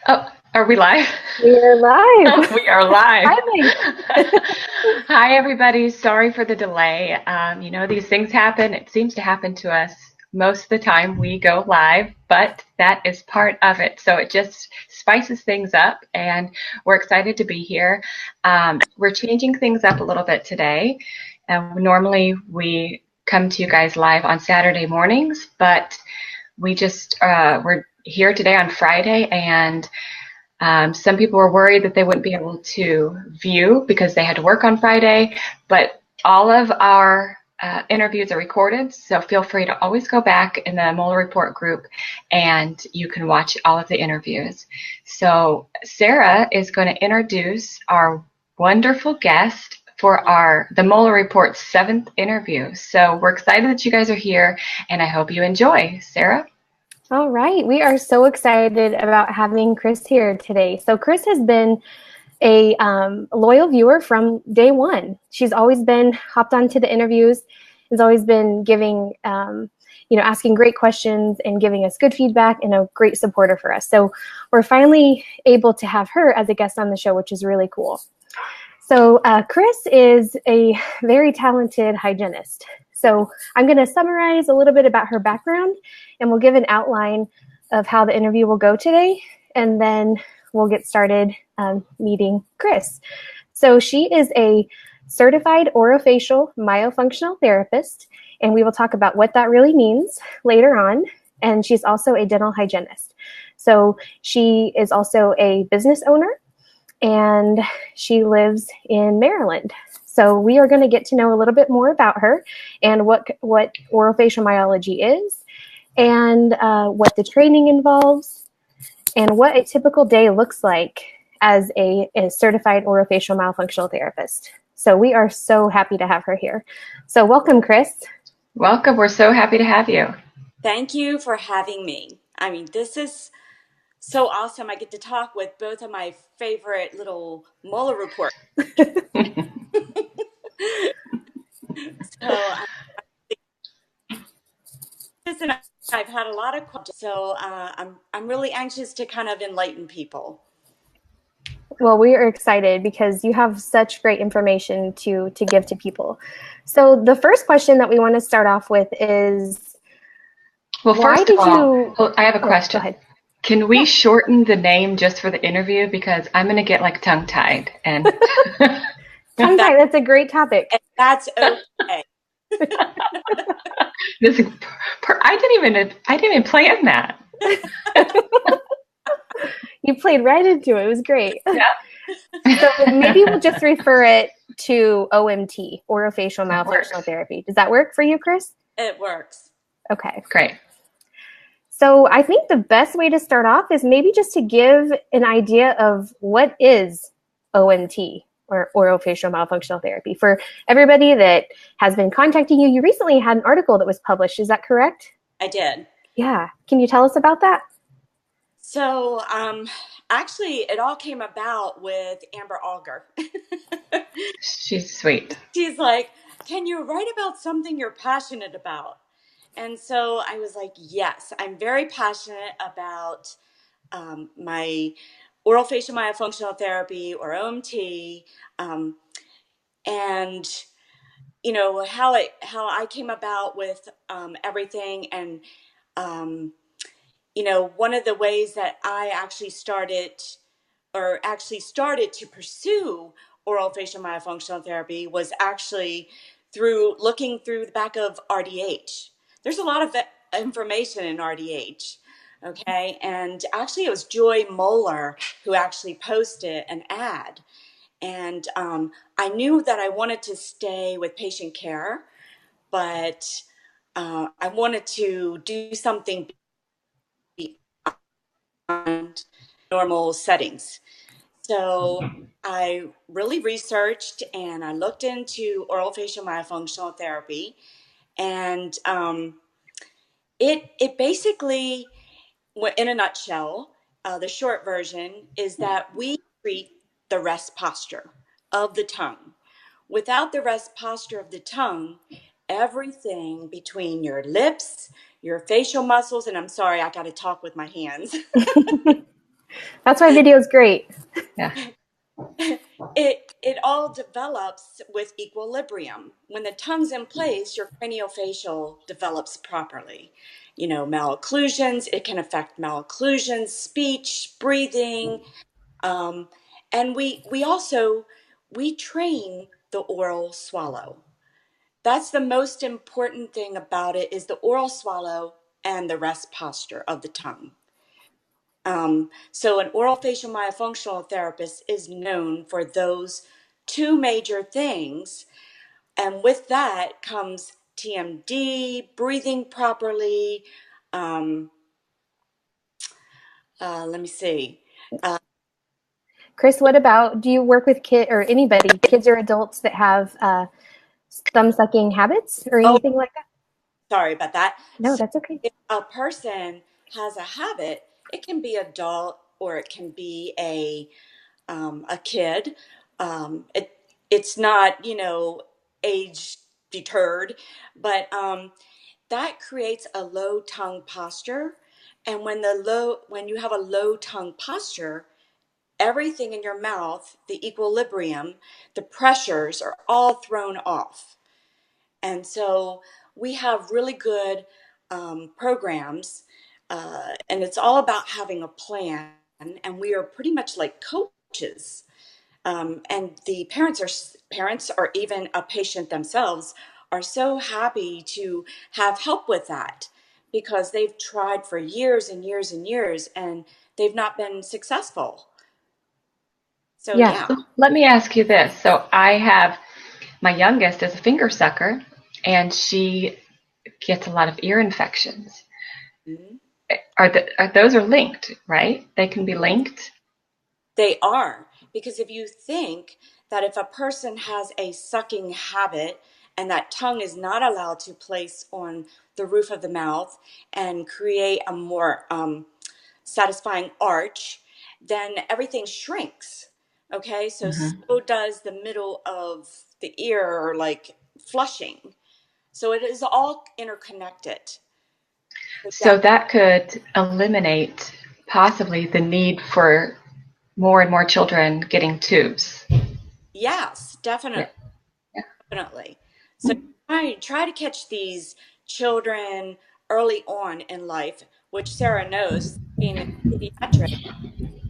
Oh, are we live? We are live. We are live. Finally. Hi, everybody. Sorry for the delay. These things happen. It seems to happen to us most of the time we go live, but that is part of it. So it just spices things up, and we're excited to be here. We're changing things up a little bit today. Normally, we come to you guys live on Saturday mornings, but we're here today on Friday, and some people were worried that they wouldn't be able to view because they had to work on Friday, but all of our interviews are recorded, so feel free to always go back in the Molar Report group and you can watch all of the interviews. So Sarah is going to introduce our wonderful guest for the Molar Report's 7th interview. So we're excited that you guys are here, and I hope you enjoy. Sarah? All right. We are so excited about having Chris here today. So Chris has been a loyal viewer from day one. She's always been hopped onto the interviews, has always been giving, asking great questions and giving us good feedback, and a great supporter for us. So we're finally able to have her as a guest on the show, which is really cool. So Chris is a very talented hygienist. So I'm going to summarize a little bit about her background, and we'll give an outline of how the interview will go today, and then we'll get started meeting Chris. So she is a Certified Orofacial Myofunctional Therapist, and we will talk about what that really means later on. And she's also a dental hygienist. So she is also a business owner, and she lives in Maryland. So we are going to get to know a little bit more about her and what orofacial myology is, and what the training involves, and what a typical day looks like as a certified orofacial myofunctional therapist. So we are so happy to have her here. So welcome, Chris. Welcome. We're so happy to have you. Thank you for having me. I mean, this is so awesome. I get to talk with both of my favorite little molar reports. So I've had a lot of questions. So I'm really anxious to kind of enlighten people. Well, we are excited because you have such great information to give to people. So the first question that we want to start off with is, well, first of all, I have a question. Go ahead. Can we shorten the name just for the interview? Because I'm going to get like tongue-tied. And tongue-tied, that's a great topic. And that's okay. I didn't even plan that. You played right into it. It was great. Yeah. So maybe we'll just refer it to OMT, Orofacial Myofunctional Therapy. Does that work for you, Chris? It works. Okay. Great. So I think the best way to start off is maybe just to give an idea of what is OMT, or Orofacial Myofunctional Therapy. For everybody that has been contacting you, you recently had an article that was published. Is that correct? I did. Yeah. Can you tell us about that? So actually, it all came about with Amber Auger. She's sweet. She's like, can you write about something you're passionate about? And so I was like, yes, I'm very passionate about my orofacial myofunctional therapy, or OMT, and how I came about with everything. And one of the ways that I actually started to pursue orofacial myofunctional therapy was actually through looking through the back of RDH. There's a lot of information in RDH, okay? And actually it was Joy Moeller who actually posted an ad. And I knew that I wanted to stay with patient care, but I wanted to do something beyond normal settings. So I really researched and I looked into orofacial myofunctional therapy, and it basically, in a nutshell, the short version is that we treat the rest posture of the tongue. Without the rest posture of the tongue, everything between your lips, your facial muscles, and I'm sorry, I got to talk with my hands. That's why video is great. Yeah. It all develops with equilibrium. When the tongue's in place, your craniofacial develops properly. You know, malocclusions, it can affect malocclusions, speech, breathing, um, and we also we train the oral swallow. That's the most important thing about it is the oral swallow and the rest posture of the tongue. So an orofacial myofunctional therapist is known for those two major things. And with that comes TMD, breathing properly. Um, let me see. Uh, Chris, what about, do you work with kids or anybody, kids or adults that have thumb sucking habits or oh, anything like that? sorry about that. No, So that's okay. if a person has a habit, it can be adult or it can be a kid. It's not, you know, age deterred, but that creates a low tongue posture. And when you have a low tongue posture, everything in your mouth, the equilibrium, the pressures are all thrown off. And so we have really good programs, and it's all about having a plan. And we are pretty much like coaches. And the parents or even a patient themselves are so happy to have help with that because they've tried for years and years and years and they've not been successful. So Yeah. yeah. So let me ask you this. So I have my youngest is a finger sucker, and she gets a lot of ear infections. Mhm. Those are linked, right? They can be linked. They are, because if you think that if a person has a sucking habit and that tongue is not allowed to place on the roof of the mouth and create a more satisfying arch, then everything shrinks. Okay, so Hmm. so does the middle of the ear, or like flushing. So it is all interconnected. So So that could eliminate possibly the need for more and more children getting tubes. yes, Yeah. definitely. Yeah. Definitely. So try to catch these children early on in life, which Sarah knows, being a pediatric,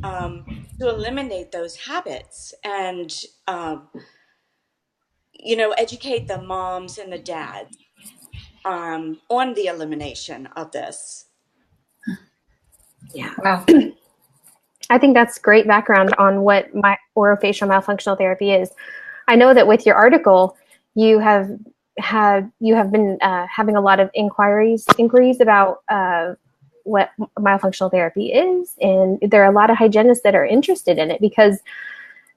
um, to eliminate those habits and educate the moms and the dads on the elimination of this. Yeah. Wow. I think that's great background on what my orofacial myofunctional therapy is. I know that with your article, you have been having a lot of inquiries about what myofunctional therapy is, and there are a lot of hygienists that are interested in it because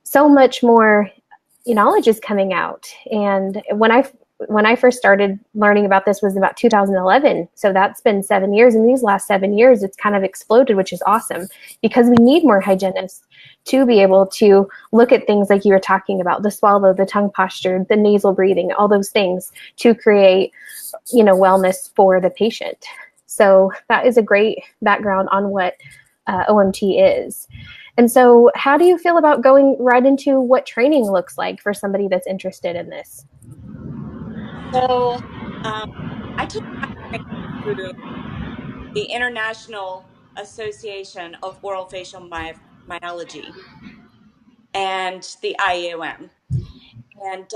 so much more knowledge is coming out. And when I first started learning about this was about 2011. So that's been 7 years. In these last 7 years, it's kind of exploded, which is awesome because we need more hygienists to be able to look at things like you were talking about, the swallow, the tongue posture, the nasal breathing, all those things to create, wellness for the patient. So that is a great background on what OMT is. And so, how do you feel about going right into what training looks like for somebody that's interested in this? So um, I took my training through the International Association of Orofacial Myology and the IAOM. And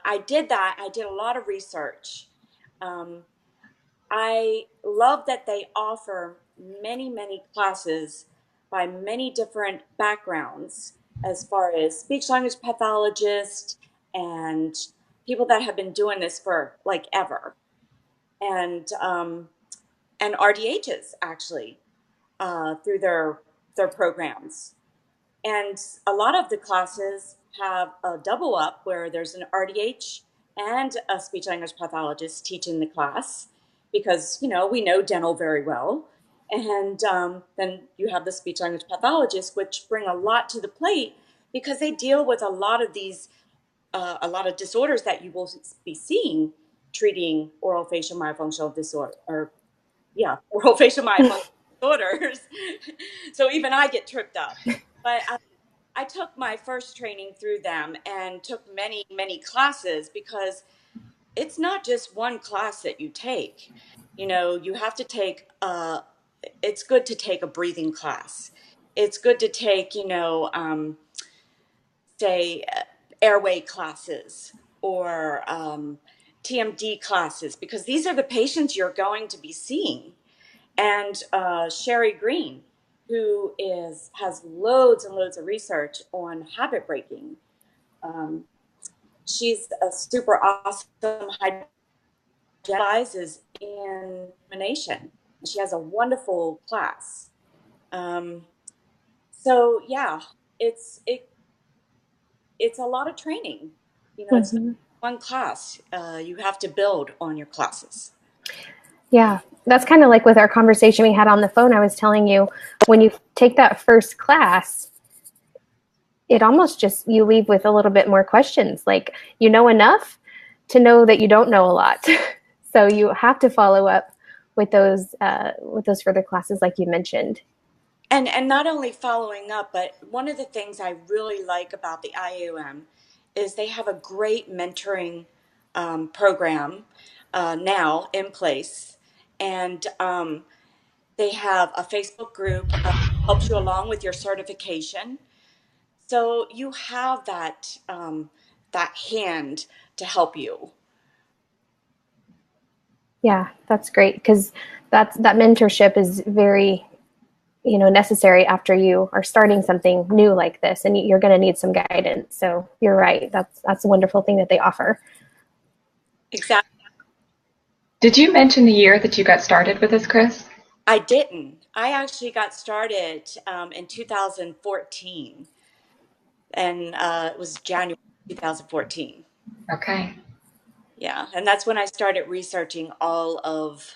I did that. I did a lot of research. Um, I love that they offer many, many classes by many different backgrounds, as far as speech language pathologists and people that have been doing this for like ever, and RDHs actually through their programs. And a lot of the classes have a double up where there's an RDH and a speech language pathologist teaching the class because, we know dental very well. And then you have the speech language pathologist, which bring a lot to the plate because they deal with a lot of disorders that you will be seeing treating oral facial myofunctional disorder, or yeah, oral facial myofunctional. disorders. So even I get tripped up. But I took my first training through them and took many, many classes because it's not just one class that you take. You know, you have to take, it's good to take a breathing class. It's good to take, say, airway classes or TMD classes, because these are the patients you're going to be seeing. And Sherry Green, who has loads and loads of research on habit breaking. Um, she's a super awesome specializes in elimination. She has a wonderful class. Um, so yeah, it's a lot of training. You know, it's not Mhm. one class. You have to build on your classes. Yeah, that's kind of like with our conversation we had on the phone. I was telling you, when you take that first class, it almost just, you leave with a little bit more questions. Like, you know enough to know that you don't know a lot. So you have to follow up with those further classes, like you mentioned. And not only following up, but one of the things I really like about the IUM is they have a great mentoring program now in place, and they have a Facebook group helps you along with your certification. So you have that hand to help you. Yeah, that's great, because that mentorship is very, necessary after you are starting something new like this, and you're going to need some guidance. So you're right. That's a wonderful thing that they offer. Exactly. Did you mention the year that you got started with this, Chris? I didn't. I actually got started in 2014, and it was January 2014. Okay. Yeah, and that's when I started researching all of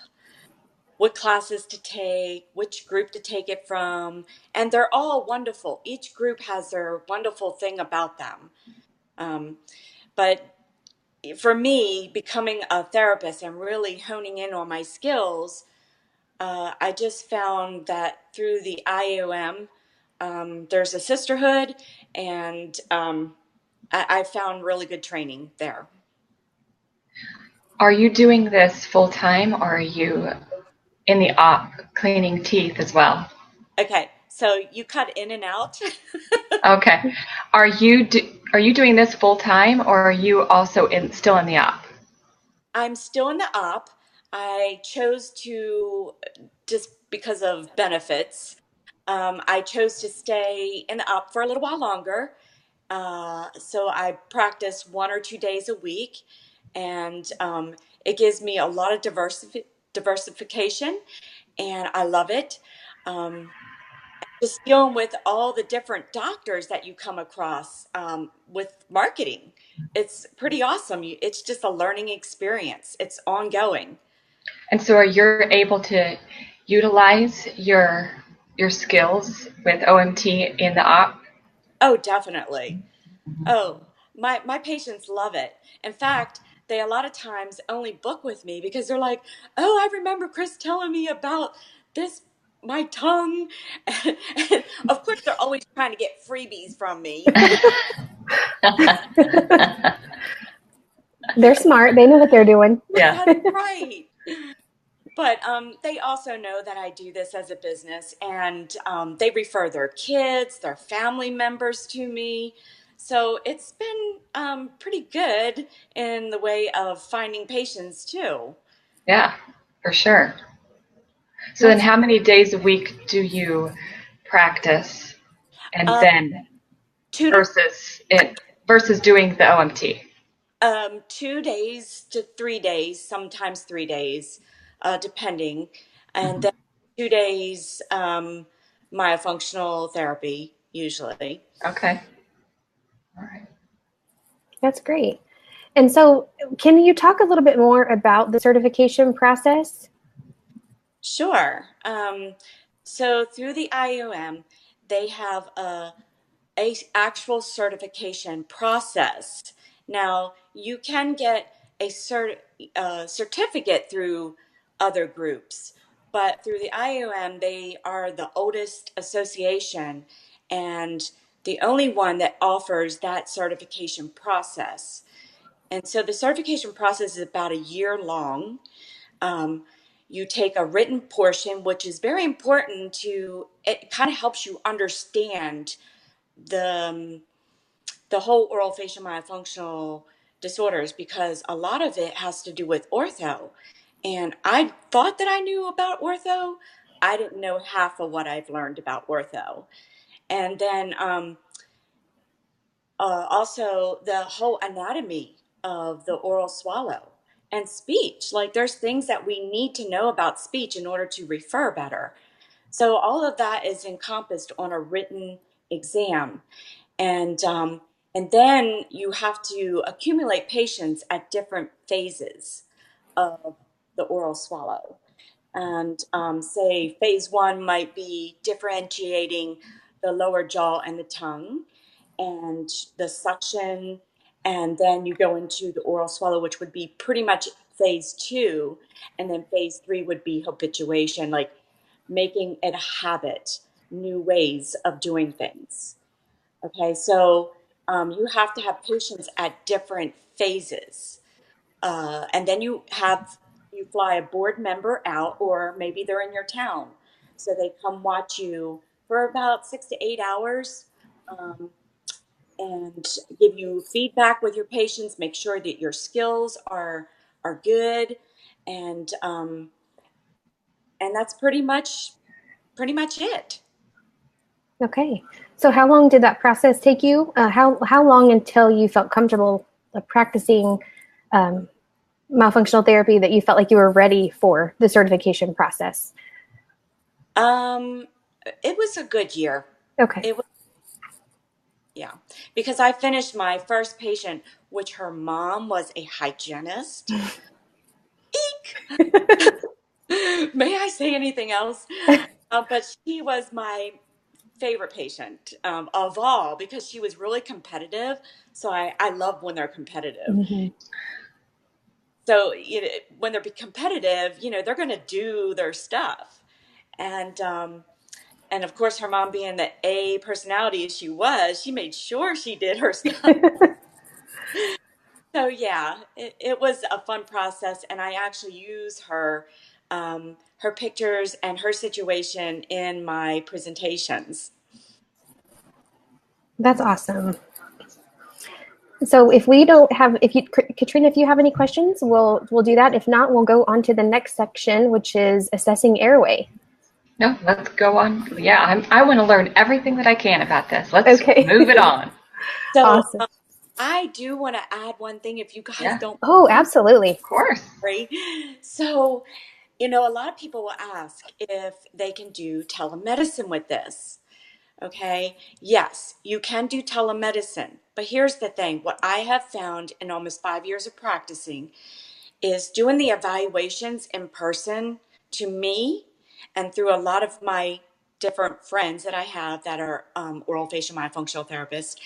what classes to take, which group to take it from, and they're all wonderful. Each group has their wonderful thing about them. Um, but for me, becoming a therapist and really honing in on my skills, I just found that through the IOM, there's a sisterhood, and I found really good training there. Are you doing this full time, or are you in the op cleaning teeth as well? Okay, so you cut in and out. Okay. Are you doing this full time, or are you also still in the op? I'm still in the op. I chose to, just because of benefits, I chose to stay in the op for a little while longer. So I practice 1 or 2 days a week, and it gives me a lot of diversification, and I love it. Um, just dealing with all the different doctors that you come across with marketing. It's pretty awesome. It's just a learning experience. It's ongoing. And so are you able to utilize your skills with OMT in the op? Oh, definitely. Oh, my patients love it. In fact, they a lot of times only book with me because they're like, "Oh, I remember Chris telling me about this, my tongue." And of course, they're always trying to get freebies from me. They're smart. They know what they're doing. Yeah. That's right. But they also know that I do this as a business, and they refer their kids, their family members to me. So it's been pretty good in the way of finding patients too. Yeah, for sure. So then That's how many days a week do you practice, and Um, then two to versus doing the OMT? 2 days to 3 days, sometimes 3 days, depending, and then 2 days myofunctional therapy usually. Okay. All right. that's great. And so, can you talk a little bit more about the certification process? Sure. So through the IOM, they have a actual certification process. Now you can get a certificate through other groups, But through the IOM, they are the oldest association and the only one that offers that certification process. And so the certification process is about a year long. Um, you take a written portion, which is very important it kind of helps you understand the the whole oral facial myofunctional disorders, because a lot of it has to do with ortho. And I thought that I knew about ortho. I didn't know half of what I've learned about ortho. And then also the whole anatomy of the oral swallow and speech. Like there's things that we need to know about speech in order to refer better. So all of that is encompassed on a written exam. And and then you have to accumulate patients at different phases of the oral swallow. And say phase one might be differentiating the lower jaw and the tongue and the suction. And then you go into the oral swallow, which would be pretty much phase two. And then phase three would be habituation, like making it a habit, new ways of doing things. Okay, so you have to have patients at different phases. And then you fly a board member out, or maybe they're in your town. So they come watch you for about 6 to 8 hours, um, and give you feedback with your patients, make sure that your skills are good. And and that's pretty much it. Okay. So how long did that process take you? How long until you felt comfortable practicing um, myofunctional therapy, that you felt like you were ready for the certification process? Um, it was a good year. Okay. It was, yeah, because I finished my first patient, which her mom was a hygienist. Eek! May I say anything else? But she was my favorite patient of all, because she was really competitive. So I love when they're competitive. Mm-hmm. So when they're competitive, they're going to do their stuff. And and of course, her mom being the A personality she was, she made sure she did her stuff. So yeah, it was a fun process, and I actually use her pictures and her situation in my presentations. That's awesome. So if we don't have, if you, Katrina, if you have any questions, we'll do that. If not, we'll go on to the next section, which is assessing airway. No, let's go on. Yeah, I want to learn everything that I can about this. Let's Okay. move it on. So Awesome. I do want to add one thing, if you guys Yeah, don't Oh, mind. absolutely. of course. Sorry. So, a lot of people will ask if they can do telemedicine with this. Okay. Yes, you can do telemedicine. But here's the thing, what I have found in almost 5 years of practicing is doing the evaluations in person, to me, and through a lot of my different friends that I have that are oral facial myofunctional therapists,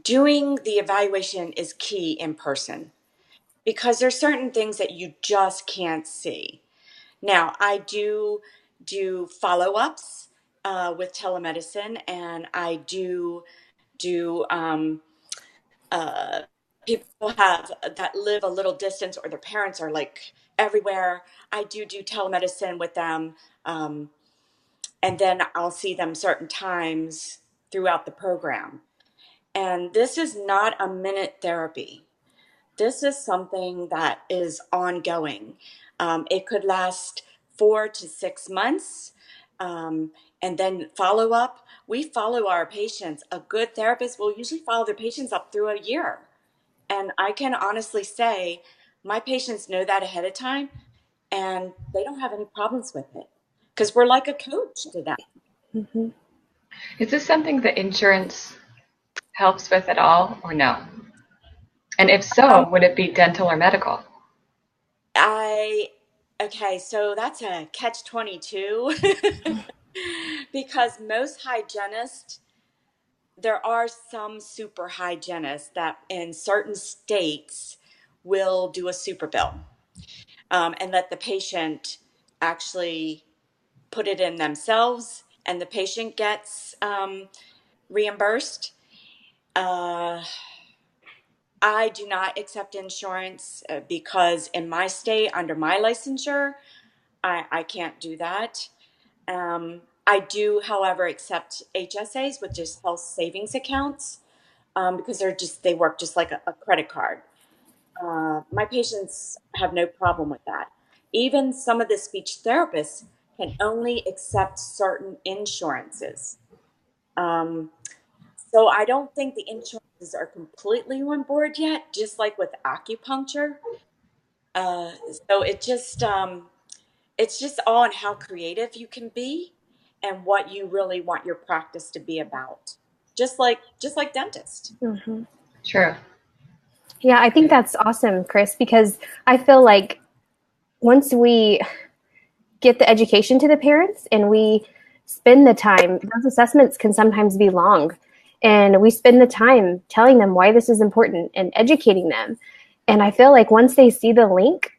doing the evaluation is key in person, because there's certain things that you just can't see. Now, I do follow-ups with telemedicine, and I do uh, people have that live a little distance, or their parents are like everywhere. I do telemedicine with them, um, and then I'll see them certain times throughout the program. And this is not a minute therapy. This is something that is ongoing. It could last 4 to 6 months. Um, and then follow up. We follow our patients. A good therapist will usually follow their patients up through a year. And I can honestly say my patients know that ahead of time, and they don't have any problems with it, because we're like a coach to them. Mm-hmm. Is this something that insurance helps with at all, or no? And if Um, so, would it be dental or medical? I Okay, so that's a catch 22. Because most hygienists, there are some super hygienists that in certain states will do a super bill, and let the patient actually put it in themselves and the patient gets reimbursed. Uh, I do not accept insurance because in my state, under my licensure, I can't do that. I do, however, accept HSAs, which is health savings accounts, because they work just like a credit card. My patients have no problem with that. Even some of the speech therapists can only accept certain insurances. Um, so I don't think the insurances are completely on board yet, just like with acupuncture. Uh, so it's just all on how creative you can be and what you really want your practice to be about. Just like dentist. Mm-hmm. True. Yeah, I think that's awesome, Chris, because I feel like once we get the education to the parents and we spend the time, those assessments can sometimes be long. And we spend the time telling them why this is important and educating them. And I feel like once they see the link,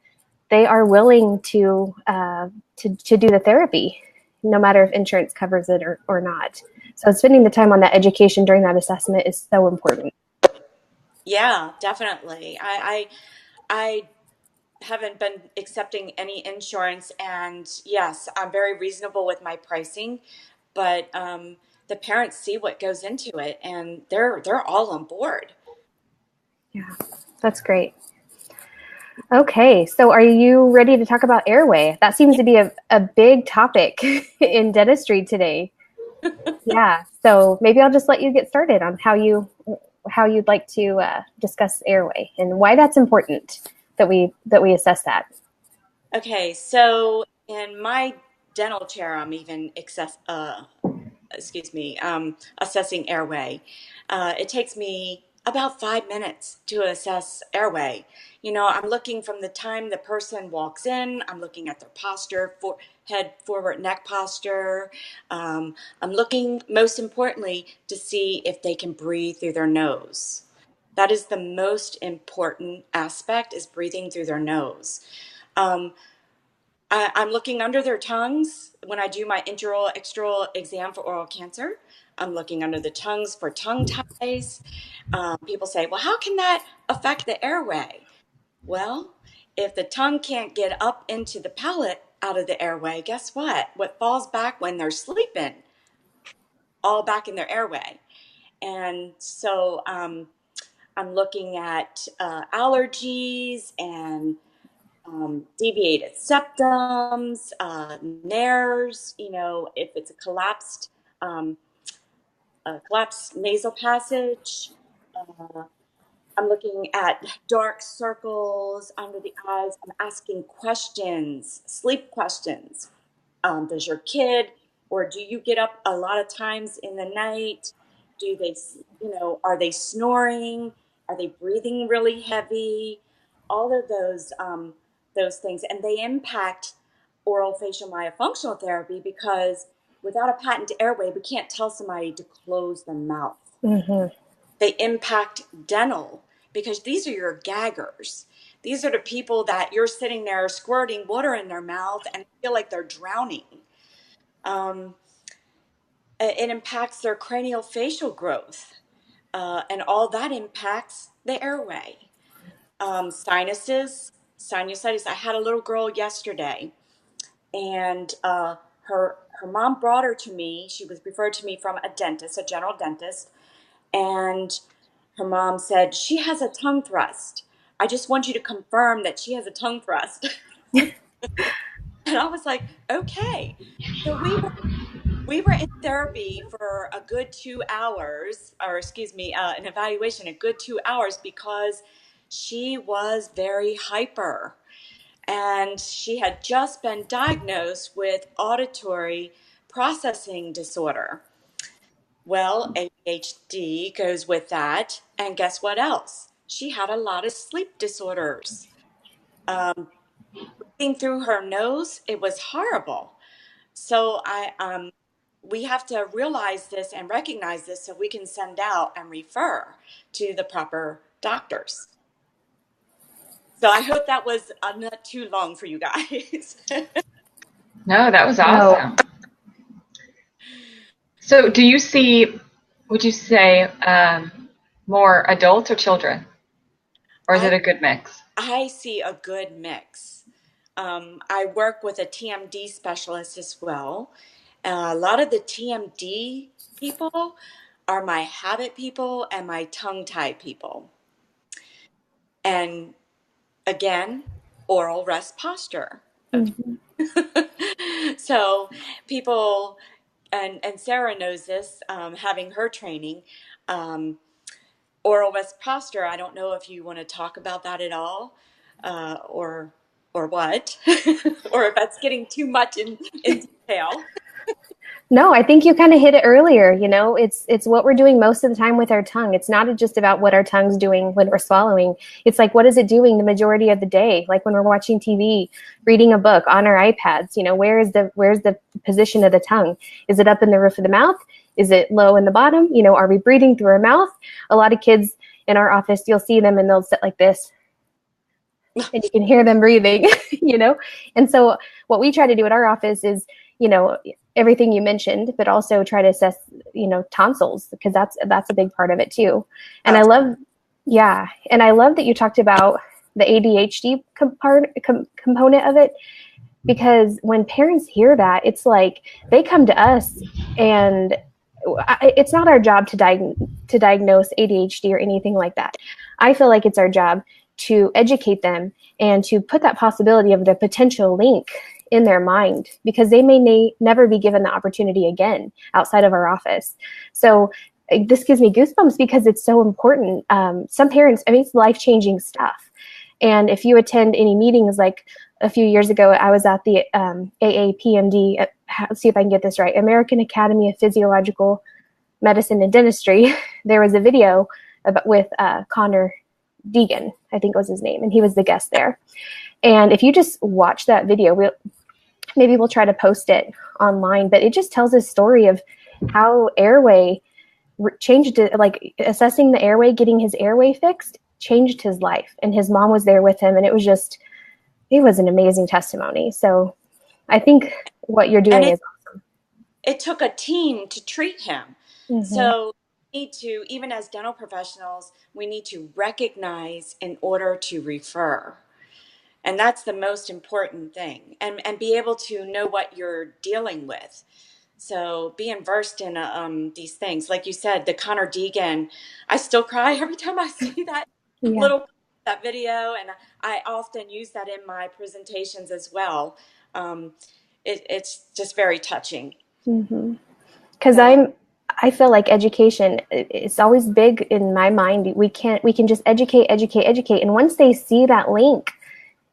they are willing to do the therapy, no matter if insurance covers it or not. So spending the time on that education during that assessment is so important. Yeah, definitely. I haven't been accepting any insurance, and yes, I'm very reasonable with my pricing, but the parents see what goes into it, and they're all on board. Yeah, that's great. Okay, so are you ready to talk about airway? That seems to be a big topic in dentistry today. Yeah, so maybe I'll just let you get started on how you'd like to discuss airway and why that's important that we assess that. Okay, so in my dental chair, I'm even assessing airway. It takes me about 5 minutes to assess airway. You know, I'm looking from the time the person walks in, I'm looking at their posture, head forward, neck posture. I'm looking, most importantly, to see if they can breathe through their nose. That is the most important aspect, is breathing through their nose. Um, I'm looking under their tongues when I do my intraoral extraoral exam for oral cancer. I'm looking under the tongues for tongue ties. People say, well, how can that affect the airway? Well, if the tongue can't get up into the palate out of the airway, guess what? What falls back when they're sleeping, all back in their airway. And so I'm looking at allergies and deviated septums, nares, you know, if it's um, a collapsed nasal passage. Uh, I'm looking at dark circles under the eyes. I'm asking questions, sleep questions. Does your kid, or do you get up a lot of times in the night? Do they, are they snoring? Are they breathing really heavy? All of those things, and they impact oral facial myofunctional therapy because without a patent airway, we can't tell somebody to close their mouth. Mm-hmm. They impact dental because these are your gaggers. These are the people that you're sitting there squirting water in their mouth and feel like they're drowning. Um, it impacts their cranial facial growth, and all that impacts the airway. Sinusitis. I had a little girl yesterday, and her mom brought her to me. She was referred to me from a dentist, a general dentist, and her mom said, she has a tongue thrust. I just want you to confirm that she has a tongue thrust. And I was like, okay. So we were in therapy for a good 2 hours, or excuse me, an evaluation, a good 2 hours, because she was very hyper. And she had just been diagnosed with auditory processing disorder. Well, ADHD goes with that. And guess what else? She had a lot of sleep disorders. Breathing through her nose, it was horrible. So we have to realize this and recognize this so we can send out and refer to the proper doctors. So I hope that was not too long for you guys. No, that was No. awesome. So would you say more adults or children? Or is I it a good mix? I see a good mix. I work with a TMD specialist as well. A lot of the TMD people are my habit people and my tongue tie people. And again, oral rest posture. Okay. Mhm. So people, and Sarah knows this, having her training, um, oral rest posture. I don't know if you want to talk about that at all, or what, or if that's getting too much in detail. No, I think you kind of hit it earlier. It's what we're doing most of the time with our tongue. It's not just about what our tongue's doing when we're swallowing. It's like, what is it doing the majority of the day? Like when we're watching TV, reading a book, on our iPads. Where's the position of the tongue? Is it up in the roof of the mouth? Is it low in the bottom? Are we breathing through our mouth? A lot of kids in our office, you'll see them and they'll sit like this, and you can hear them breathing. And so what we try to do at our office is, everything you mentioned, but also try to assess, tonsils, because that's a big part of it too. And I love, yeah. And I love that you talked about the ADHD component of it, because when parents hear that, it's like they come to us, and it's not our job to diagnose ADHD or anything like that. I feel like it's our job to educate them and to put that possibility of the potential link in their mind, because they may never be given the opportunity again outside of our office. So this gives me goosebumps because it's so important. Some parents, it's life-changing stuff. And if you attend any meetings, like a few years ago, I was at the AAPMD, let's see if I can get this right, American Academy of Physiological Medicine and Dentistry. There was a video with Connor Deegan, I think was his name, and he was the guest there. And if you just watch that video, maybe we'll try to post it online, but it just tells a story of how airway changed it, like assessing the airway, getting his airway fixed, changed his life. And his mom was there with him, and it was an amazing testimony. So I think what you're doing is awesome. It took a team to treat him. Mm-hmm. So we need to, even as dental professionals, we need to recognize in order to refer. And that's the most important thing. And be able to know what you're dealing with. So being versed in these things, like you said, the Connor Deegan, I still cry every time I see that that video, and I often use that in my presentations as well. It's just very touching. Because I feel like education, it's always big in my mind. We can just educate. And once they see that link,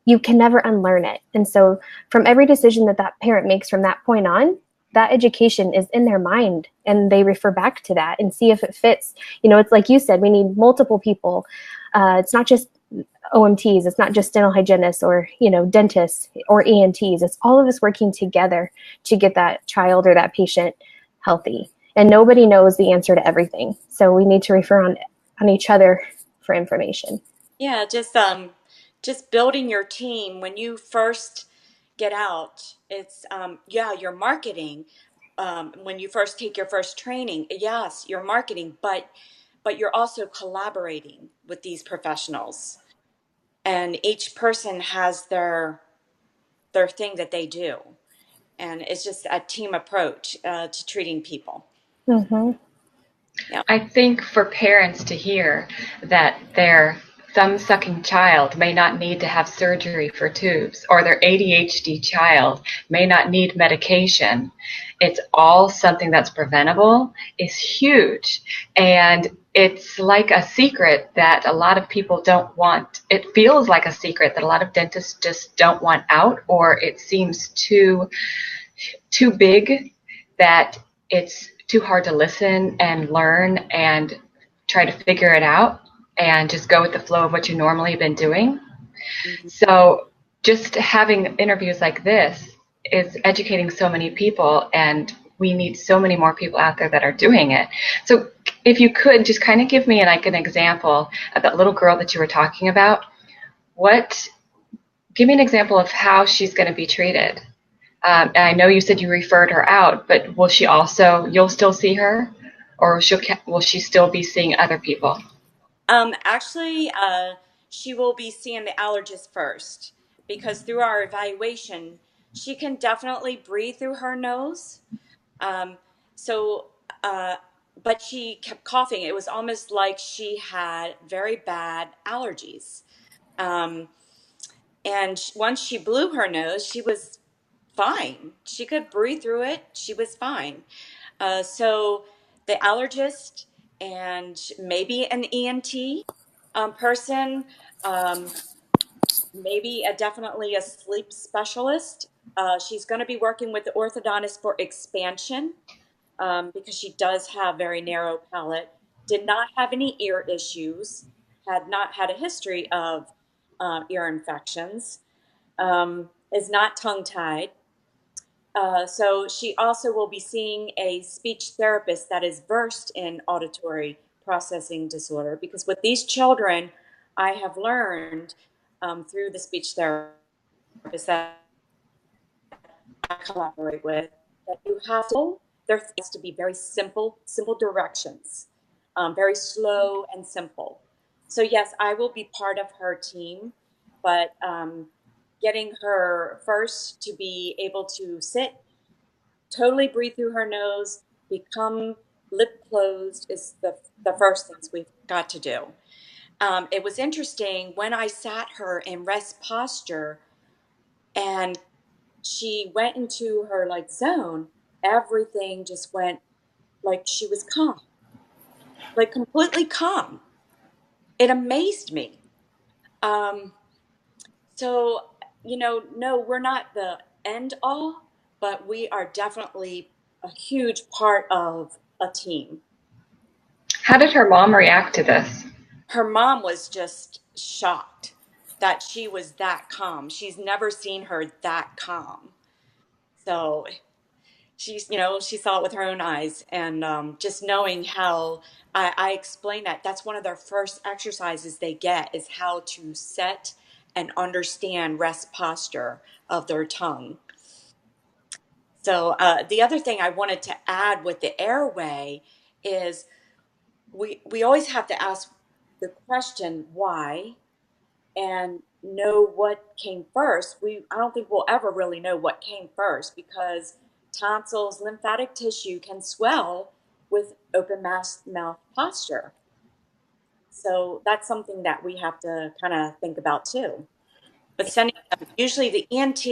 you can never unlearn it. And so from every decision that parent makes from that point on, that education is in their mind, and they refer back to that and see if it fits. It's like you said, we need multiple people. It's not just OMTs, it's not just dental hygienists or, dentists or ENTs. It's all of us working together to get that child or that patient healthy. And nobody knows the answer to everything. So we need to refer on each other for information. Yeah, just building your team when you first get out. It's your marketing. When you first take your first training, yes, you're marketing, but you're also collaborating with these professionals, and each person has their thing that they do, and it's just a team approach to treating people. Mm-hmm. Yeah. I think for parents to hear that their thumb-sucking child may not need to have surgery for tubes, or their ADHD child may not need medication, it's all something that's preventable, is huge. And it's like a secret that a lot of people don't want. It feels like a secret that a lot of dentists just don't want out, or it seems too big that it's too hard to listen and learn and try to figure it out and just go with the flow of what you normally have been doing. Mm-hmm. So just having interviews like this is educating so many people, and we need so many more people out there that are doing it. So if you could just kind of give me an example of that little girl that you were talking about. Give me an example of how she's going to be treated. And I know you said you referred her out, but will she also, you'll still see her, or will she still be seeing other people? Actually, she will be seeing the allergist first because through our evaluation, she can definitely breathe through her nose. Um, so, uh, but she kept coughing. It was almost like she had very bad allergies. Um, and once she blew her nose, she was fine. She could breathe through it. She was fine. So the allergist and maybe an ENT person, um, maybe definitely a sleep specialist. She's going to be working with the orthodontist for expansion because she does have very narrow palate. Did not have any ear issues. Had not had a history of ear infections. Is not tongue tied. So she also will be seeing a speech therapist that is versed in auditory processing disorder because with these children, I have learned through the speech therapist that I collaborate with that you have to, there has to be very simple directions, very slow and simple. So yes, I will be part of her team, but getting her first to be able to sit totally breathe through her nose, become lip closed is the first things we've got to do. It was interesting when I sat her in rest posture and she went into her like zone, everything just went like she was calm, like completely calm. It amazed me. Um, so, no, we're not the end all, but we are definitely a huge part of a team. How did her mom react to this? Her mom was just shocked that she was that calm. She's never seen her that calm. So she saw it with her own eyes. And just knowing how I explain that, that's one of their first exercises they get is how to set and understand rest posture of their tongue. So the other thing I wanted to add with the airway is we always have to ask the question why and know what came first. I don't think we'll ever really know what came first because tonsils, lymphatic tissue can swell with open mouth posture. So that's something that we have to kind of think about too. But sending usually the ENT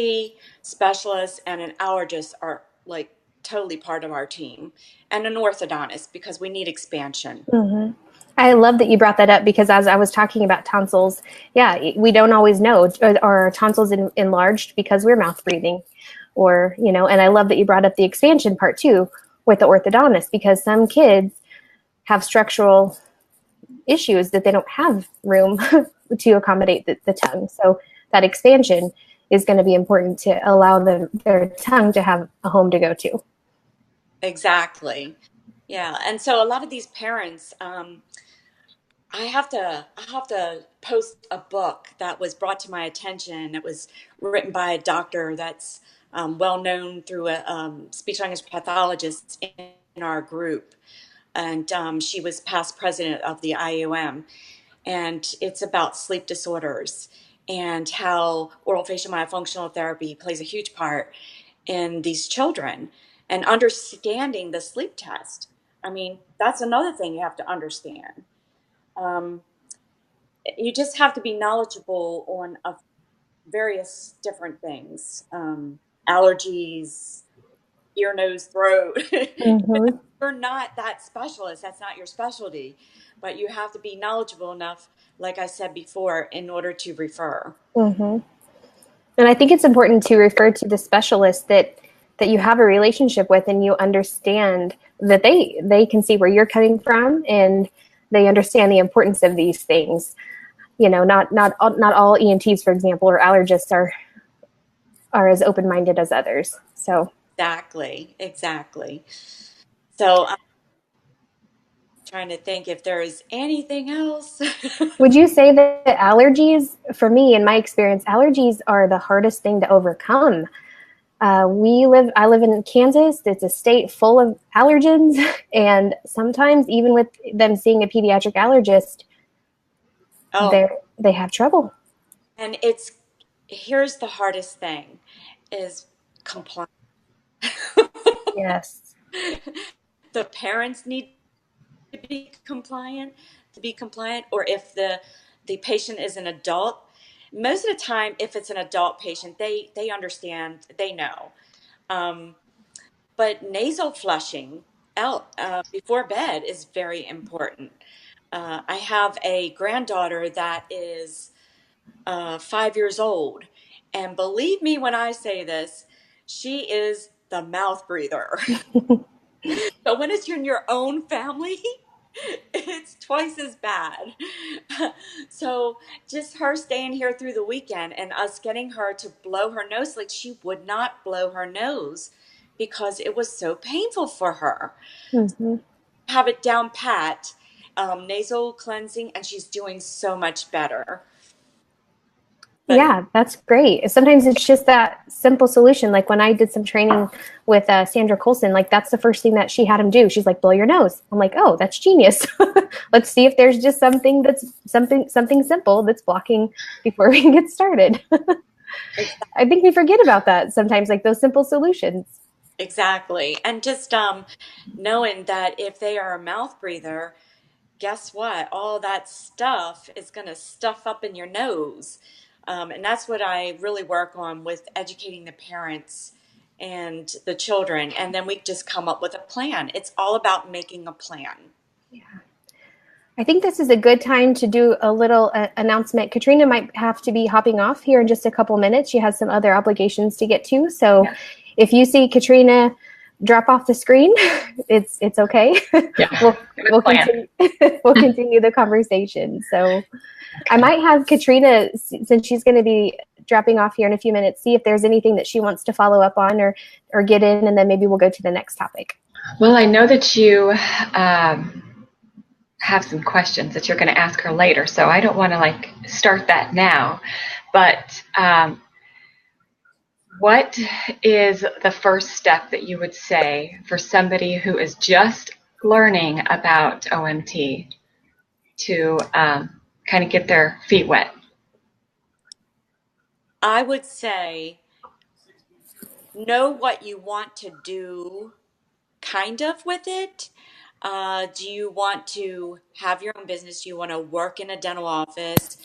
specialist and an allergist are like totally part of our team, and an orthodontist because we need expansion. Mm-hmm. I love that you brought that up because as I was talking about tonsils, yeah, we don't always know, are tonsils enlarged because we're mouth breathing or, and I love that you brought up the expansion part too with the orthodontist because some kids have structural issues that they don't have room to accommodate the tongue. So that expansion is going to be important to allow their tongue to have a home to go to. Exactly. Yeah. And so a lot of these parents, I have to post a book that was brought to my attention. It was written by a doctor that's well known through a speech language pathologist in our group, and she was past president of the IUM. And it's about sleep disorders and how oral facial myofunctional therapy plays a huge part in these children and understanding the sleep test. I mean, that's another thing you have to understand. Um, you just have to be knowledgeable on various different things, allergies, ear, nose, throat. Mm-hmm. You're not that specialist. That's not your specialty. But you have to be knowledgeable enough, like I said before, in order to refer. Mm-hmm. And I think it's important to refer to the specialist that you have a relationship with and you understand that they can see where you're coming from and they understand the importance of these things. Not all ENTs, for example, or allergists are as open-minded as others. So Exactly. So I'm trying to think if there is anything else. would you say that allergies, for me, in my experience, allergies are the hardest thing to overcome? I live in Kansas. It's a state full of allergens. And sometimes even with them seeing a pediatric allergist, Oh, they have trouble. and here's the hardest thing is compliance. Yes. The parents need to be compliant, or if the patient is an adult, most of the time, if it's an adult patient, they understand, they know. Um, but nasal flushing out before bed is very important. I have a granddaughter that is 5 years old, and believe me when I say this, she is the mouth breather. But when it's in your own family, it's twice as bad. So just her staying here through the weekend and us getting her to blow her nose, like she would not blow her nose because it was so painful for her. Mm-hmm. Have it down pat, nasal cleansing, and she's doing so much better. But Yeah, that's great. Sometimes it's just that simple solution. Like when I did some training with Sandra Colson, like that's the first thing that she had him do. She's like, blow your nose. I'm like, oh, that's genius. Let's see if there's just something simple that's blocking before we get started. I think we forget about that sometimes, like those simple solutions. exactly. And just knowing that if they are a mouth breather, guess what? All that stuff is going to stuff up in your nose. And that's what I really work on with educating the parents and the children. And then we just come up with a plan. It's all about making a plan. Yeah. I think this is a good time to do a little announcement. Katrina might have to be hopping off here in just a couple minutes. She has some other obligations to get to. So if you see Katrina drop off the screen, it's okay. Yeah, we'll continue, we'll continue the conversation. So I might have Katrina, since she's going to be dropping off here in a few minutes, see if there's anything that she wants to follow up on or get in, and then maybe we'll go to the next topic. Well, I know that you have some questions that you're going to ask her later, so I don't want to start that now. But what is the first step that you would say for somebody who is just learning about OMT to kind of get their feet wet? I would say know what you want to do kind of with it. Do you want to have your own business? Do you want to work in a dental office?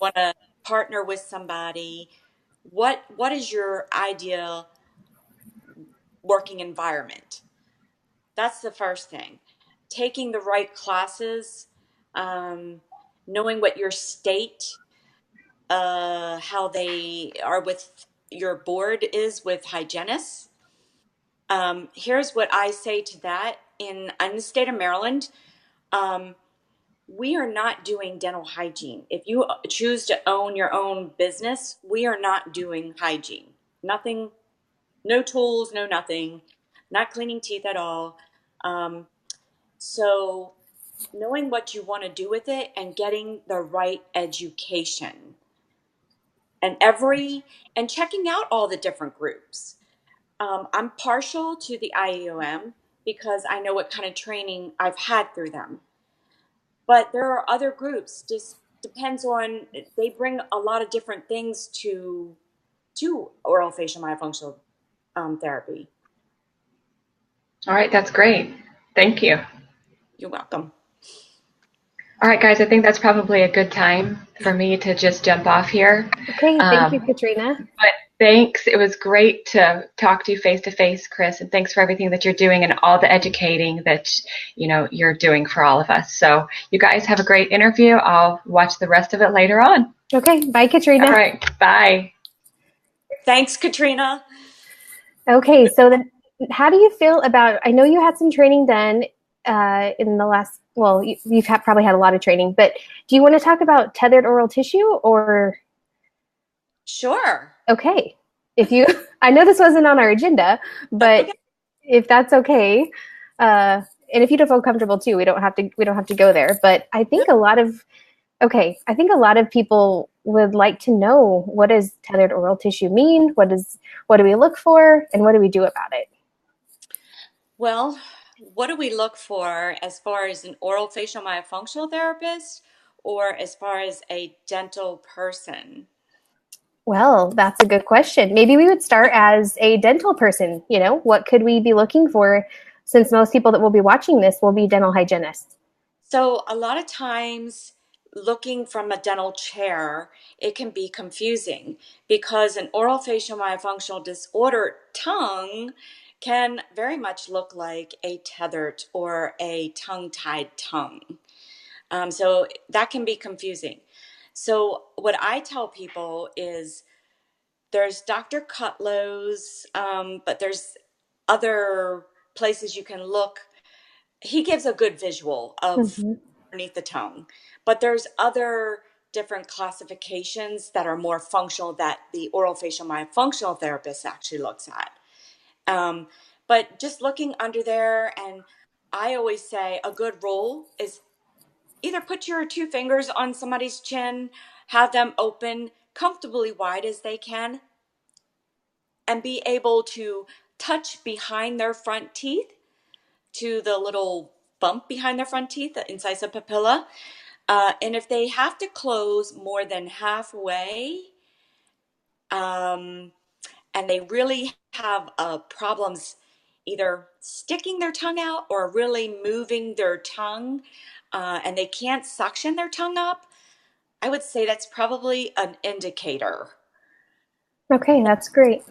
Want to partner with somebody? What is your ideal working environment? That's the first thing. Taking the right classes, um, knowing what your state, how they are with your board is with hygienists. Here's what I say to that. In the state of Maryland, um, we are not doing dental hygiene. If you choose to own your own business, we are not doing hygiene. Nothing, no tools, no nothing, not cleaning teeth at all. Um, so knowing what you want to do with it and getting the right education and and checking out all the different groups. I'm partial to the IEOM because I know what kind of training I've had through them. But there are other groups. Just depends on, they bring a lot of different things to oral facial myofunctional therapy. All right, that's great. Thank you. You're welcome. All right, guys, I think that's probably a good time for me to just jump off here. Okay, thank you, Katrina. But thanks. It was great to talk to you face to face, Chris, and thanks for everything that you're doing and all the educating that you're doing for all of us. So you guys have a great interview. I'll watch the rest of it later on. Okay, bye, Katrina. All right, bye. Thanks, Katrina. Okay, so then how do you feel about, I know you had some training done in the last, well, you've probably had a lot of training, but do you want to talk about tethered oral tissue or? Sure. Okay. I know this wasn't on our agenda, but if that's okay, and if you don't feel comfortable too, we don't have to go there. But I think a lot of Okay, I think a lot of people would like to know, what does tethered oral tissue mean? What do we look for, and what do we do about it? Well, what do we look for as far as an oral facial myofunctional therapist or as far as a dental person? Well, that's a good question. Maybe we would start as a dental person. What could we be looking for, since most people that will be watching this will be dental hygienists? So, a lot of times, looking from a dental chair, it can be confusing because an oral facial myofunctional disordered tongue can very much look like a tethered or a tongue tied tongue. So, that can be confusing. So, what I tell people is there's Dr. Cutlow's, but there's other places you can look. He gives a good visual of Mm-hmm. underneath the tongue, but there's other different classifications that are more functional that the oral facial myofunctional therapist actually looks at. Um, but just looking under there, and I always say a good rule is either put your two fingers on somebody's chin, have them open comfortably wide as they can, and be able to touch behind their front teeth to the little bump behind their front teeth, the incisive papilla. And if they have to close more than halfway, um, and they really have problems either sticking their tongue out or really moving their tongue, and they can't suction their tongue up, I would say that's probably an indicator. Okay, that's great.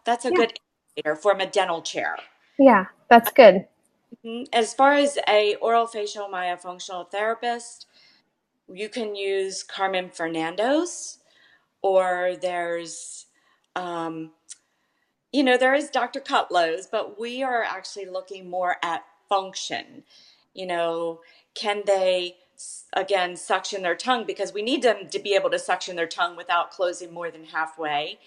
That's a Yeah, good indicator from a dental chair. yeah, that's good. As far as a oral facial myofunctional therapist, you can use Carmen Fernando's, or um, there is Dr. Cutlow's, but we are actually looking more at function. You know, can they, again, suction their tongue? Because we need them to be able to suction their tongue without closing more than halfway.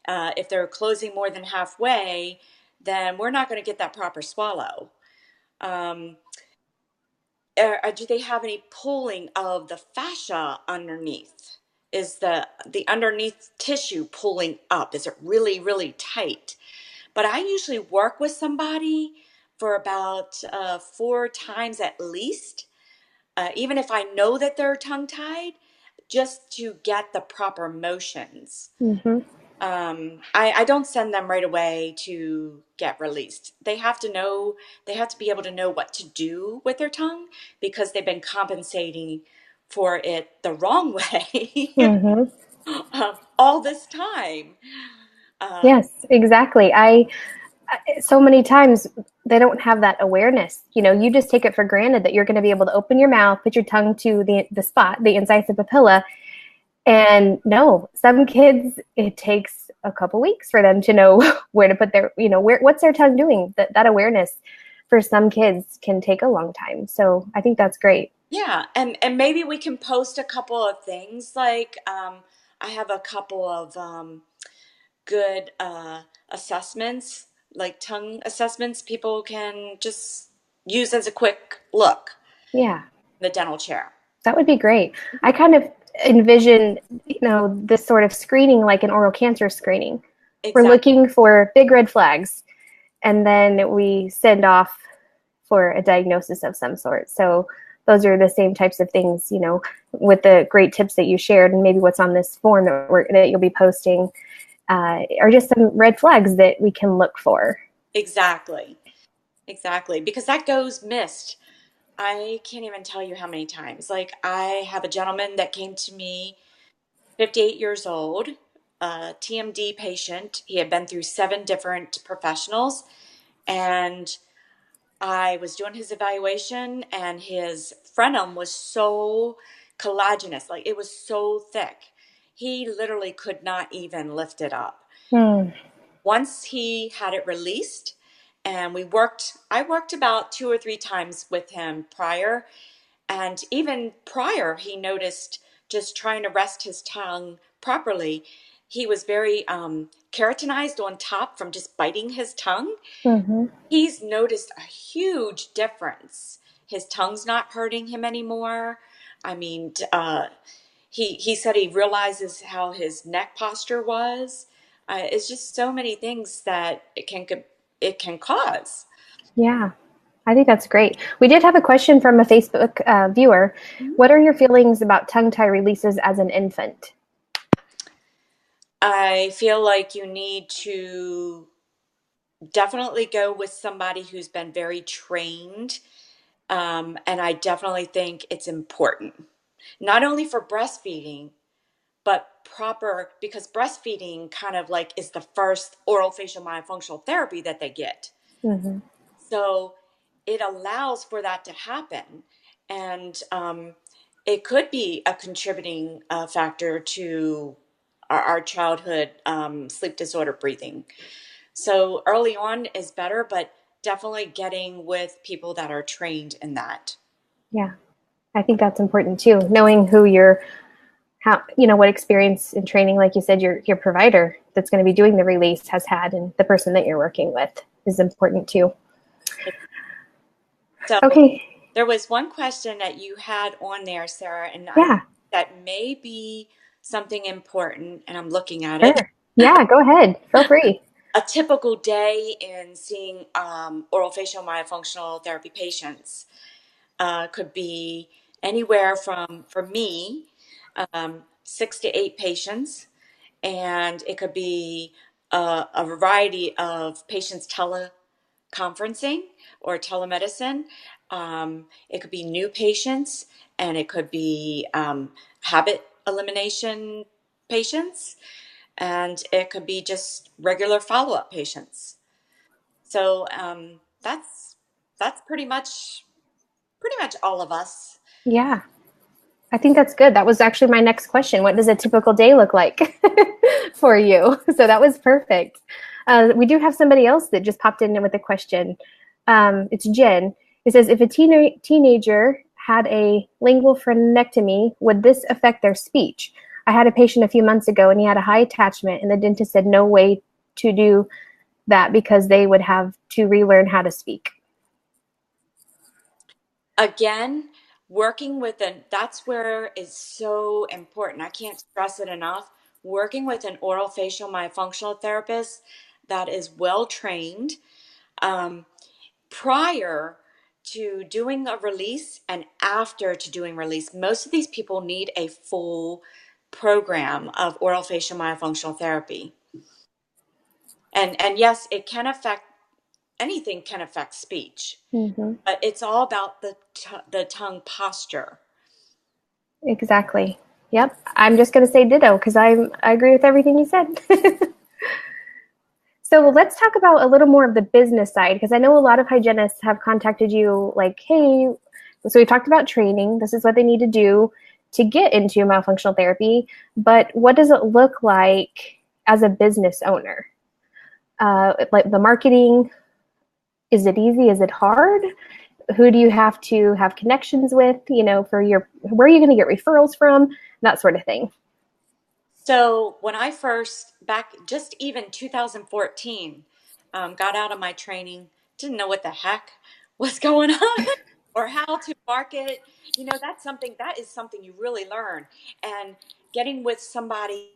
If they're closing more than halfway, then we're not going to get that proper swallow. Um, do they have any pulling of the fascia underneath? Is the underneath tissue pulling up? Is it really, really tight? But I usually work with somebody for about 4 times at least, even if I know that they're tongue tied, just to get the proper motions. Mm-hmm. I don't send them right away to get released. They have to be able to know what to do with their tongue because they've been compensating for it the wrong way Mm-hmm. all this time. Um, Yes, exactly. So many times they don't have that awareness. You just take it for granted that you're going to be able to open your mouth, put your tongue to the spot, the incisive papilla. And no, some kids, it takes a couple weeks for them to know where to put what's their tongue doing. That awareness for some kids can take a long time. So I think that's great. yeah, and maybe we can post a couple of things like I have a couple of good assessments, like tongue assessments people can just use as a quick look Yeah, in the dental chair. that would be great. I kind of envision, this sort of screening like an oral cancer screening. We're Exactly. looking for big red flags, and then we send off for a diagnosis of some sort. So those are the same types of things, with the great tips that you shared, and maybe what's on this form that you'll be posting, are just some red flags that we can look for. Exactly. Exactly. Because that goes missed. I can't even tell you how many times. Like, I have a gentleman that came to me, 58 years old, a TMD patient. He had been through 7 different professionals, and I was doing his evaluation, and his frenum was so collagenous, like it was so thick. He literally could not even lift it up. Hmm. Once he had it released, and I worked about 2 or 3 times with him prior, and even prior, he noticed just trying to rest his tongue properly. He was very keratinized on top from just biting his tongue. Mm-hmm. He's noticed a huge difference. His tongue's not hurting him anymore. I mean, he said he realizes how his neck posture was. It's just so many things that it can cause. Yeah, I think that's great. We did have a question from a Facebook viewer. What are your feelings about tongue tie releases as an infant? I feel like you need to definitely go with somebody who's been very trained. And I definitely think it's important, not only for breastfeeding, but proper, because breastfeeding kind of like is the first oral facial myofunctional therapy that they get. Mm-hmm. So it allows for that to happen. And it could be a contributing factor to our childhood sleep disorder breathing. So early on is better, but definitely getting with people that are trained in that. Yeah, I think that's important too. Knowing who what experience and training, like you said, your provider that's going to be doing the release has had, and the person that you're working with is important too. So Okay. there was one question that you had on there, Sarah, and I think Yeah. that may be something important, and I'm looking at it. Sure. Yeah. Go ahead. Feel free. A typical day in seeing oral facial myofunctional therapy patients could be anywhere from, for me, 6 to 8 patients, and it could be a variety of patients teleconferencing or telemedicine. It could be new patients, and it could be habit elimination patients, and it could be just regular follow-up patients. So that's pretty much all of us. Yeah. I think that's good. That was actually my next question. What does a typical day look like for you? So that was perfect. We do have somebody else that just popped in with a question. It's Jen. It says, if a teenager had a lingual frenectomy, would this affect their speech? I had a patient a few months ago and he had a high attachment, and the dentist said no way to do that because they would have to relearn how to speak. Again, working with that's where it's so important. I can't stress it enough. Working with an oral facial myofunctional therapist that is well trained prior to doing a release and after to doing release. Most of these people need a full program of oral facial myofunctional therapy. And yes, it can affect, anything can affect speech, Mm-hmm. but it's all about the tongue posture. Exactly. Yep. I'm just going to say ditto because I agree with everything you said. So let's talk about a little more of the business side, because I know a lot of hygienists have contacted you like, hey, so we've talked about training. This is what they need to do to get into myofunctional therapy. But what does it look like as a business owner? Like the marketing, is it easy? Is it hard? Who do you have to have connections with, for where are you going to get referrals from? That sort of thing. So when I first, back just even 2014, got out of my training, didn't know what the heck was going on or how to market. That is something you really learn. And getting with somebody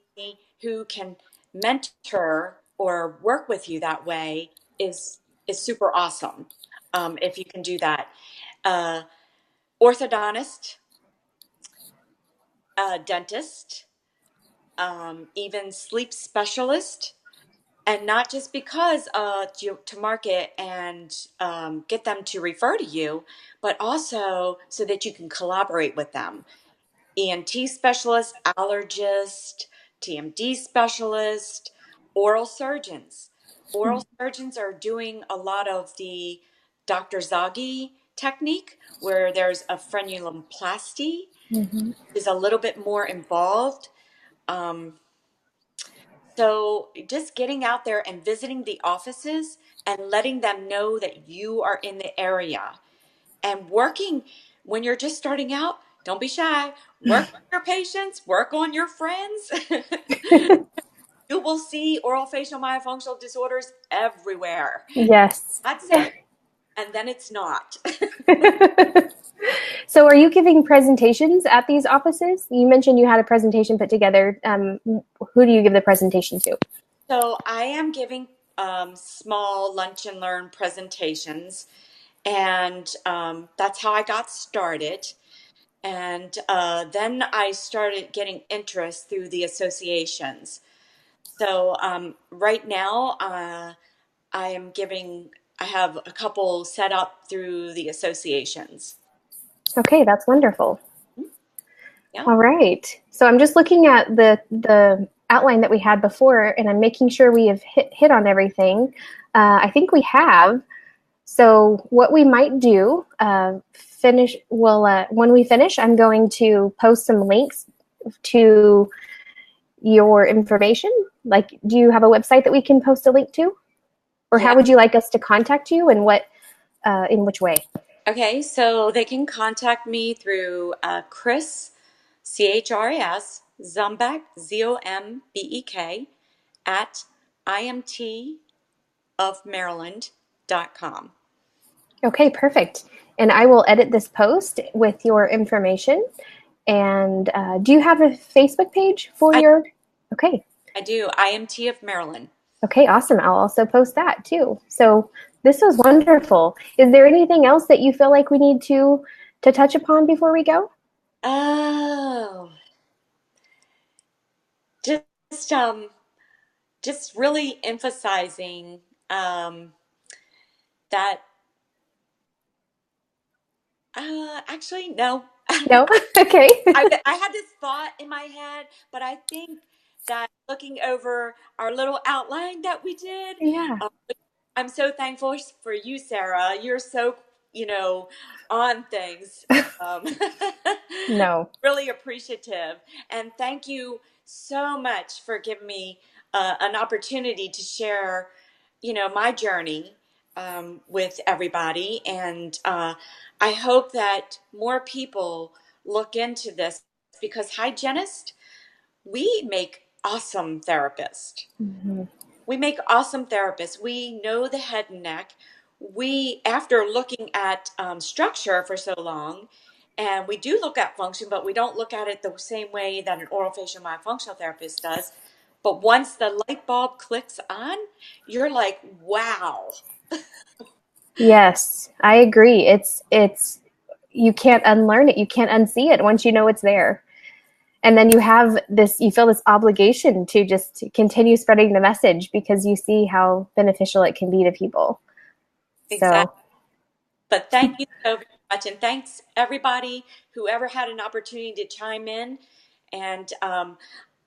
who can mentor or work with you that way is super awesome. If you can do that. Uh, Orthodontist, dentist, even sleep specialist, and not just because to market and get them to refer to you, but also so that you can collaborate with them. ENT specialist, allergist, TMD specialist, oral surgeons. Oral surgeons are doing a lot of the Dr. Zagi technique, where there's a frenulomplasty, Mm-hmm. is a little bit more involved. Um, so just getting out there and visiting the offices and letting them know that you are in the area and working when you're just starting out, don't be shy. Work on your patients, work on your friends. You will see oral facial myofunctional disorders everywhere. Yes. That's it. And then it's not. So are you giving presentations at these offices? You mentioned you had a presentation put together. Who do you give the presentation to? So I am giving small lunch and learn presentations, and that's how I got started. And then I started getting interest through the associations. So right now, I am giving, I have a couple set up through the associations. Okay, that's wonderful. Yeah. All right. So I'm just looking at the outline that we had before, and I'm making sure we have hit on everything. I think we have. So what we might do, when we finish, I'm going to post some links to your information. Like, do you have a website that we can post a link to? Or Yeah. how would you like us to contact you, and in which way? Okay, so they can contact me through Chris, Chris, Zombek, Zombek, at imtofmaryland.com. Okay, perfect. And I will edit this post with your information. And do you have a Facebook page for your? Okay. I do. IMT of Maryland. Okay, awesome. I'll also post that too. So this was wonderful. Is there anything else that you feel like we need to touch upon before we go? Oh, just um, just really emphasizing that. Actually, no. No? Okay. I had this thought in my head, but I think that looking over our little outline that we did, Yeah. uh, I'm so thankful for you, Sarah. You're so, on things. Um, No. really appreciative. And thank you so much for giving me an opportunity to share, my journey with everybody. And I hope that more people look into this because hygienists, we make awesome therapists. Mm-hmm. We make awesome therapists. We know the head and neck. We, after looking at structure for so long, and we do look at function, but we don't look at it the same way that an orofacial myofunctional therapist does. But once the light bulb clicks on, you're like, wow. Yes, I agree. It's you can't unlearn it. You can't unsee it once you know it's there. And then you feel this obligation to just continue spreading the message because you see how beneficial it can be to people. Exactly. So, But thank you so very much. And thanks everybody, whoever had an opportunity to chime in. And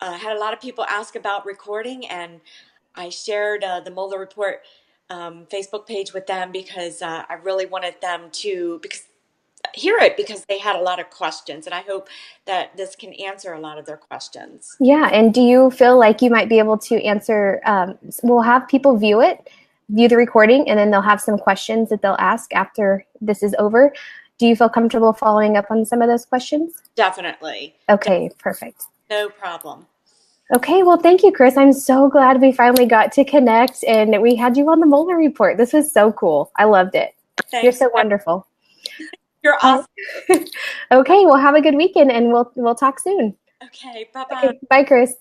had a lot of people ask about recording, and I shared the Molar Report Facebook page with them because I really wanted them to hear it because they had a lot of questions, and I hope that this can answer a lot of their questions. yeah. And do you feel like you might be able to answer? We'll have people view the recording, and then they'll have some questions that they'll ask after this is over. Do you feel comfortable following up on some of those questions? Definitely. Okay, perfect. No problem. Okay, well, thank you, Chris. I'm so glad we finally got to connect and we had you on the Molar Report. This was so cool. I loved it. Thanks. You're so wonderful. You're awesome. Okay, well, have a good weekend and we'll talk soon. Okay, bye-bye. Okay, bye, Chris.